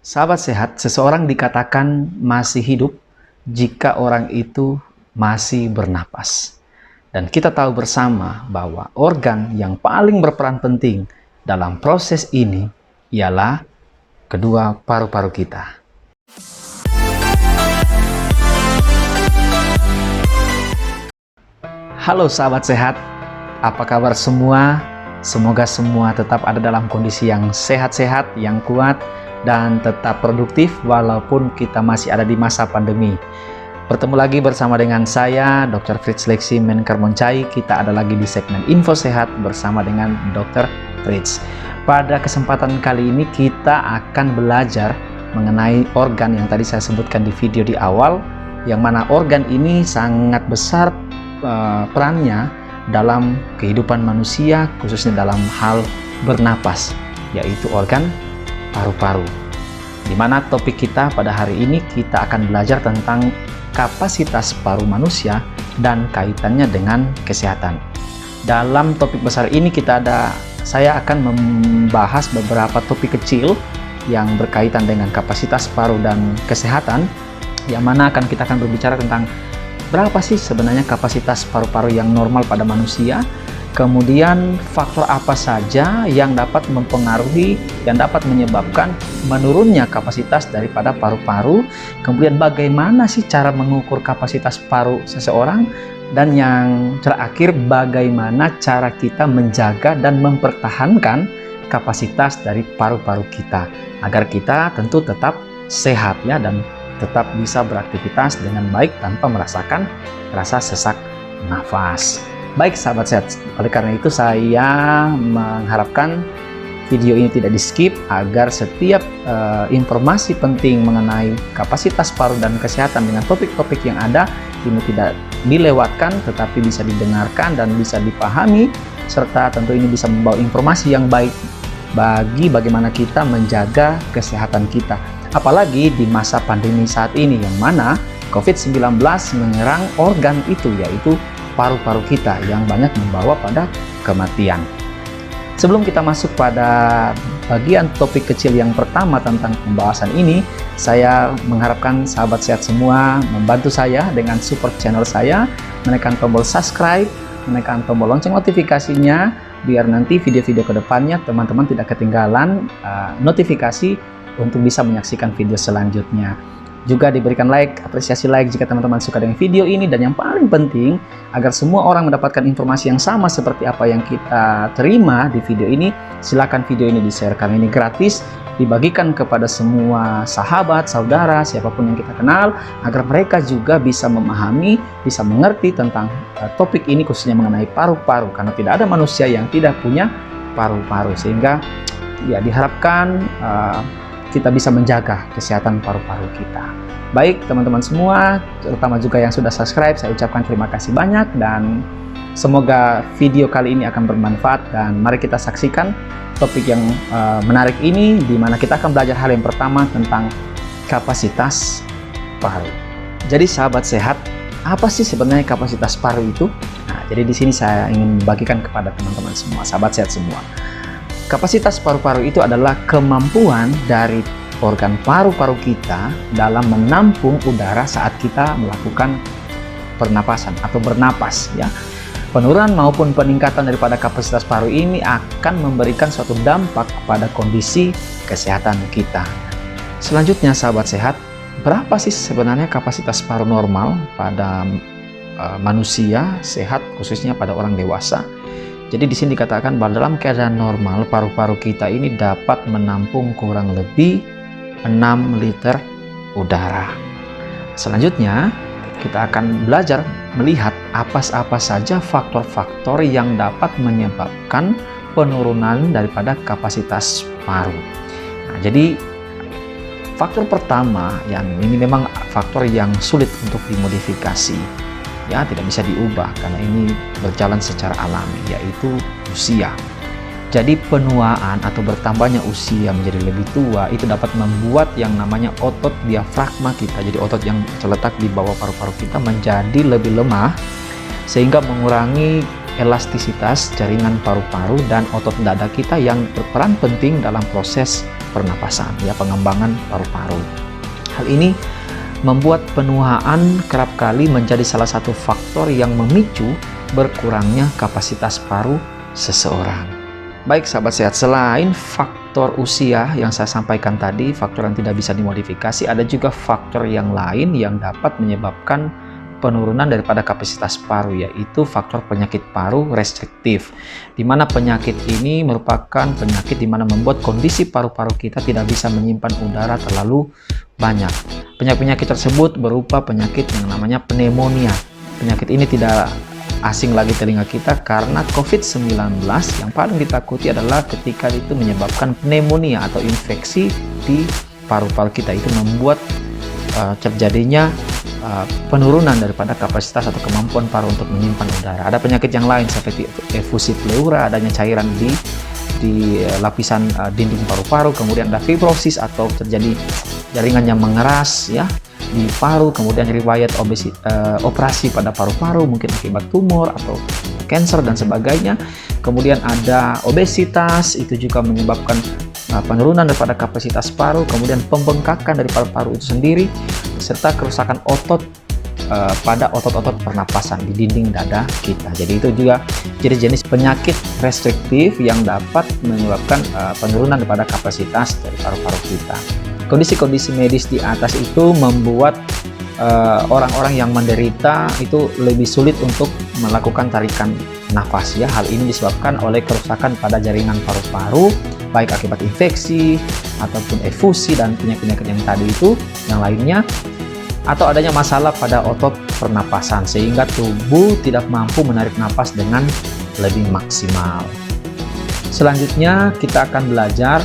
Sahabat sehat, seseorang dikatakan masih hidup jika orang itu masih bernapas. Dan kita tahu bersama bahwa organ yang paling berperan penting dalam proses ini ialah kedua paru-paru kita. Halo sahabat sehat, apa kabar semua? Semoga semua tetap ada dalam kondisi yang sehat-sehat, yang kuat, dan tetap produktif walaupun kita masih ada di masa pandemi. Bertemu lagi bersama dengan saya, Dr. Fritz Lexi Menker Moncai. Kita ada lagi di segmen Info Sehat bersama dengan Dr. Fritz. Pada kesempatan kali ini kita akan belajar mengenai organ yang tadi saya sebutkan di video di awal, yang mana organ ini sangat besar perannya dalam kehidupan manusia, khususnya dalam hal bernapas, yaitu organ paru-paru. Di mana topik kita pada hari ini kita akan belajar tentang kapasitas paru manusia dan kaitannya dengan kesehatan. Dalam topik besar ini saya akan membahas beberapa topik kecil yang berkaitan dengan kapasitas paru dan kesehatan, yang mana kita akan berbicara tentang berapa sih sebenarnya kapasitas paru-paru yang normal pada manusia, kemudian faktor apa saja yang dapat mempengaruhi, yang dapat menyebabkan menurunnya kapasitas daripada paru-paru, kemudian bagaimana sih cara mengukur kapasitas paru seseorang, dan yang terakhir bagaimana cara kita menjaga dan mempertahankan kapasitas dari paru-paru kita agar kita tentu tetap sehat ya, dan tetap bisa beraktivitas dengan baik tanpa merasakan rasa sesak nafas. Baik sahabat sehat, oleh karena itu saya mengharapkan video ini tidak di skip agar setiap informasi penting mengenai kapasitas paru dan kesehatan dengan topik-topik yang ada ini tidak dilewatkan, tetapi bisa didengarkan dan bisa dipahami, serta tentu ini bisa membawa informasi yang baik bagi bagaimana kita menjaga kesehatan kita. Apalagi di masa pandemi saat ini, yang mana COVID-19 menyerang organ itu, yaitu paru-paru kita, yang banyak membawa pada kematian. Sebelum kita masuk pada bagian topik kecil yang pertama tentang pembahasan ini, saya mengharapkan sahabat sehat semua membantu saya dengan support channel saya, menekan tombol subscribe, menekan tombol lonceng notifikasinya, biar nanti video-video kedepannya teman-teman tidak ketinggalan notifikasi untuk bisa menyaksikan video selanjutnya. Juga diberikan like, apresiasi like jika teman-teman suka dengan video ini, dan yang paling penting agar semua orang mendapatkan informasi yang sama seperti apa yang kita terima di video ini, silakan video ini di-share karena ini gratis, dibagikan kepada semua sahabat, saudara, siapapun yang kita kenal, agar mereka juga bisa memahami, bisa mengerti tentang topik ini, khususnya mengenai paru-paru, karena tidak ada manusia yang tidak punya paru-paru, sehingga ya diharapkan kita bisa menjaga kesehatan paru-paru kita. Baik teman-teman semua, terutama juga yang sudah subscribe, saya ucapkan terima kasih banyak, dan semoga video kali ini akan bermanfaat. Dan mari kita saksikan topik yang menarik ini, di mana kita akan belajar hal yang pertama tentang kapasitas paru. Jadi sahabat sehat, apa sih sebenarnya kapasitas paru itu? Nah, jadi di sini saya ingin membagikan kepada teman-teman semua, sahabat sehat semua. Kapasitas paru-paru itu adalah kemampuan dari organ paru-paru kita dalam menampung udara saat kita melakukan pernapasan atau bernapas ya. Penurunan maupun peningkatan daripada kapasitas paru ini akan memberikan suatu dampak kepada kondisi kesehatan kita. Selanjutnya sahabat sehat, berapa sih sebenarnya kapasitas paru normal pada manusia sehat, khususnya pada orang dewasa? Jadi di sini dikatakan bahwa dalam keadaan normal paru-paru kita ini dapat menampung kurang lebih 6 liter udara. Selanjutnya kita akan belajar melihat apa saja faktor-faktor yang dapat menyebabkan penurunan daripada kapasitas paru. Nah, jadi faktor pertama yang ini memang faktor yang sulit untuk dimodifikasi. Ya, tidak bisa diubah karena ini berjalan secara alami, yaitu usia. Jadi penuaan atau bertambahnya usia menjadi lebih tua itu dapat membuat yang namanya otot diafragma kita, jadi otot yang terletak di bawah paru-paru kita, menjadi lebih lemah, sehingga mengurangi elastisitas jaringan paru-paru dan otot dada kita yang berperan penting dalam proses pernapasan, ya, pengembangan paru-paru. Hal ini membuat penuaan kerap kali menjadi salah satu faktor yang memicu berkurangnya kapasitas paru seseorang. Baik sahabat sehat, selain faktor usia yang saya sampaikan tadi, faktor yang tidak bisa dimodifikasi, ada juga faktor yang lain yang dapat menyebabkan penurunan daripada kapasitas paru, yaitu faktor penyakit paru restriktif, di mana penyakit ini merupakan penyakit di mana membuat kondisi paru-paru kita tidak bisa menyimpan udara terlalu banyak. Penyakit tersebut berupa penyakit yang namanya pneumonia. Penyakit ini tidak asing lagi telinga kita karena COVID-19 yang paling ditakuti adalah ketika itu menyebabkan pneumonia atau infeksi di paru-paru kita. Itu membuat terjadinya penurunan daripada kapasitas atau kemampuan paru untuk menyimpan udara. Ada penyakit yang lain seperti efusi pleura, adanya cairan di lapisan dinding paru-paru, kemudian ada fibrosis atau terjadi jaringan yang mengeras, ya, di paru, kemudian riwayat operasi pada paru-paru mungkin akibat tumor atau kanker dan sebagainya. Kemudian ada obesitas, itu juga menyebabkan penurunan daripada kapasitas paru, kemudian pembengkakan dari paru-paru itu sendiri, serta kerusakan otot pada otot-otot pernapasan di dinding dada kita. Jadi itu juga jenis-jenis penyakit restriktif yang dapat menyebabkan penurunan daripada kapasitas dari paru-paru kita. Kondisi-kondisi medis di atas itu membuat orang-orang yang menderita itu lebih sulit untuk melakukan tarikan nafas, ya. Hal ini disebabkan oleh kerusakan pada jaringan paru-paru, baik akibat infeksi ataupun efusi dan penyakit-penyakit yang tadi itu, yang lainnya, atau adanya masalah pada otot pernapasan sehingga tubuh tidak mampu menarik nafas dengan lebih maksimal. Selanjutnya kita akan belajar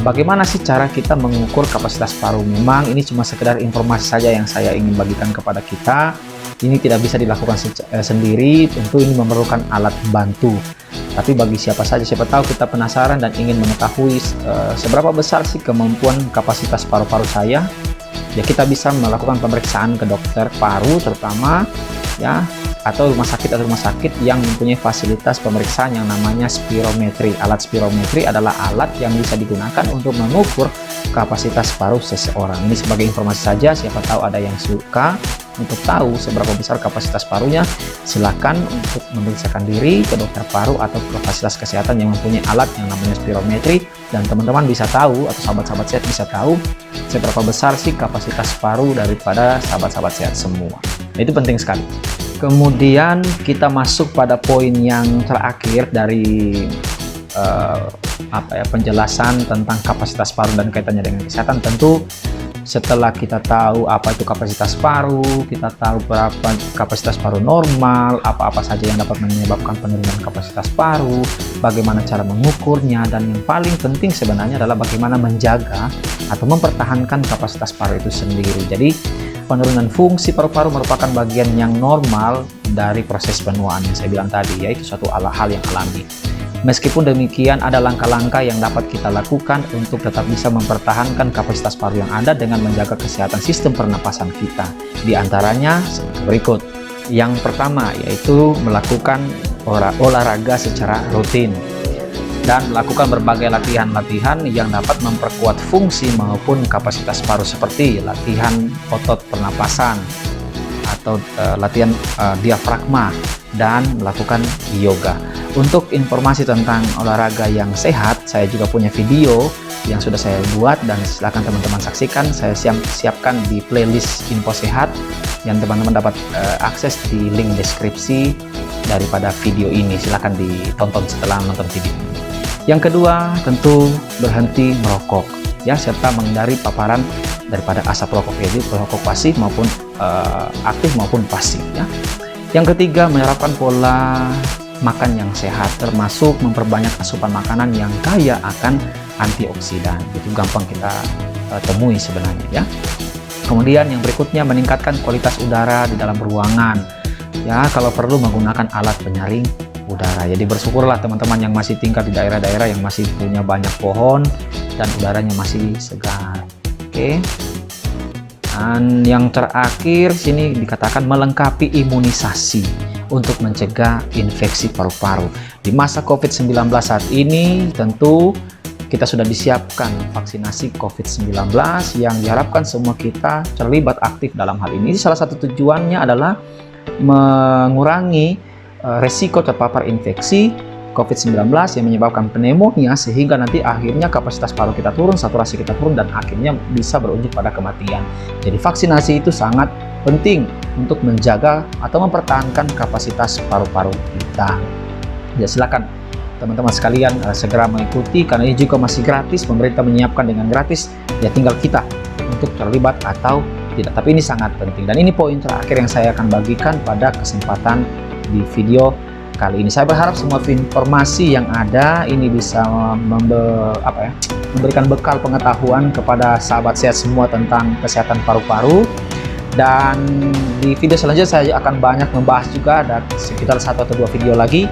bagaimana sih cara kita mengukur kapasitas paru. Memang ini cuma sekedar informasi saja yang saya ingin bagikan kepada kita. Ini tidak bisa dilakukan sendiri, tentu ini memerlukan alat bantu. Tapi bagi siapa saja, siapa tahu kita penasaran dan ingin mengetahui seberapa besar sih kemampuan kapasitas paru-paru saya, ya kita bisa melakukan pemeriksaan ke dokter paru terutama, ya, atau rumah sakit yang mempunyai fasilitas pemeriksaan yang namanya spirometri. Alat spirometri adalah alat yang bisa digunakan untuk mengukur kapasitas paru seseorang. Ini sebagai informasi saja, siapa tahu ada yang suka untuk tahu seberapa besar kapasitas parunya, silakan untuk memeriksakan diri ke dokter paru atau ke fasilitas kesehatan yang mempunyai alat yang namanya spirometri, dan teman-teman bisa tahu atau sahabat-sahabat sehat bisa tahu seberapa besar sih kapasitas paru daripada sahabat-sahabat sehat semua. Nah, itu penting sekali. Kemudian kita masuk pada poin yang terakhir dari penjelasan tentang kapasitas paru dan kaitannya dengan kesehatan. Tentu setelah kita tahu apa itu kapasitas paru, kita tahu berapa kapasitas paru normal, apa-apa saja yang dapat menyebabkan penurunan kapasitas paru, bagaimana cara mengukurnya, dan yang paling penting sebenarnya adalah bagaimana menjaga atau mempertahankan kapasitas paru itu sendiri. Jadi penurunan fungsi paru-paru merupakan bagian yang normal dari proses penuaan yang saya bilang tadi, yaitu suatu hal yang alami. Meskipun demikian, ada langkah-langkah yang dapat kita lakukan untuk tetap bisa mempertahankan kapasitas paru yang ada dengan menjaga kesehatan sistem pernapasan kita. Di antaranya seperti berikut. Yang pertama yaitu melakukan olahraga secara rutin dan melakukan berbagai latihan-latihan yang dapat memperkuat fungsi maupun kapasitas paru seperti latihan otot pernapasan atau latihan diafragma dan melakukan yoga. Untuk informasi tentang olahraga yang sehat, saya juga punya video yang sudah saya buat dan silakan teman-teman saksikan. Saya siapkan di playlist Info Sehat yang teman-teman dapat akses di link deskripsi daripada video ini. Silakan ditonton setelah menonton video ini. Yang kedua, tentu berhenti merokok, ya, serta menghindari paparan daripada asap rokok, yaitu perokok pasif maupun aktif maupun pasif, ya. Yang ketiga, menerapkan pola makan yang sehat, termasuk memperbanyak asupan makanan yang kaya akan antioksidan. Itu gampang kita temui sebenarnya, ya. Kemudian yang berikutnya, meningkatkan kualitas udara di dalam ruangan, ya, kalau perlu menggunakan alat penyaring udara. Jadi bersyukurlah teman-teman yang masih tinggal di daerah-daerah yang masih punya banyak pohon dan udaranya masih segar. Oke. Dan yang terakhir sini dikatakan melengkapi imunisasi untuk mencegah infeksi paru-paru. Di masa COVID-19 saat ini tentu kita sudah disiapkan vaksinasi COVID-19 yang diharapkan semua kita terlibat aktif dalam hal ini. Salah satu tujuannya adalah mengurangi resiko terpapar infeksi COVID-19 yang menyebabkan pneumonia, sehingga nanti akhirnya kapasitas paru kita turun, saturasi kita turun, dan akhirnya bisa berujung pada kematian. Jadi vaksinasi itu sangat penting untuk menjaga atau mempertahankan kapasitas paru-paru kita. Ya, silakan teman-teman sekalian segera mengikuti, karena ini juga masih gratis, pemerintah menyiapkan dengan gratis, ya tinggal kita untuk terlibat atau tidak. Tapi ini sangat penting, dan ini poin terakhir yang saya akan bagikan pada kesempatan di video kali ini. Saya berharap semua informasi yang ada ini bisa memberikan bekal pengetahuan kepada sahabat sehat semua tentang kesehatan paru-paru. Dan di video selanjutnya saya akan banyak membahas juga, ada sekitar 1 atau 2 video lagi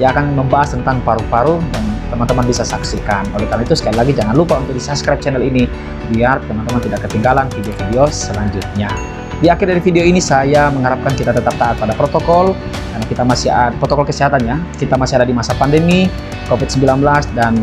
yang akan membahas tentang paru-paru, dan teman-teman bisa saksikan. Oleh karena itu, sekali lagi jangan lupa untuk di-subscribe channel ini biar teman-teman tidak ketinggalan video-video selanjutnya. Di akhir dari video ini saya mengharapkan kita tetap taat pada protokol, karena kita masih ada protokol kesehatan ya. Kita masih ada di masa pandemi COVID-19, dan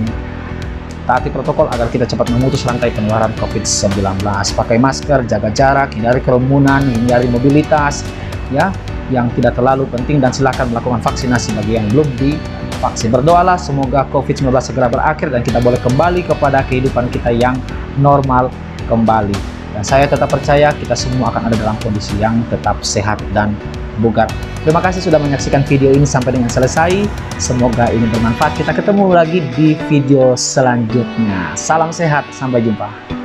taati protokol agar kita cepat memutus rantai penularan COVID-19. Pakai masker, jaga jarak, hindari kerumunan, hindari mobilitas ya yang tidak terlalu penting, dan silakan melakukan vaksinasi bagi yang belum divaksin. Berdoalah semoga COVID-19 segera berakhir dan kita boleh kembali kepada kehidupan kita yang normal kembali. Dan saya tetap percaya kita semua akan ada dalam kondisi yang tetap sehat dan bugar. Terima kasih sudah menyaksikan video ini sampai dengan selesai. Semoga ini bermanfaat. Kita ketemu lagi di video selanjutnya. Salam sehat, sampai jumpa.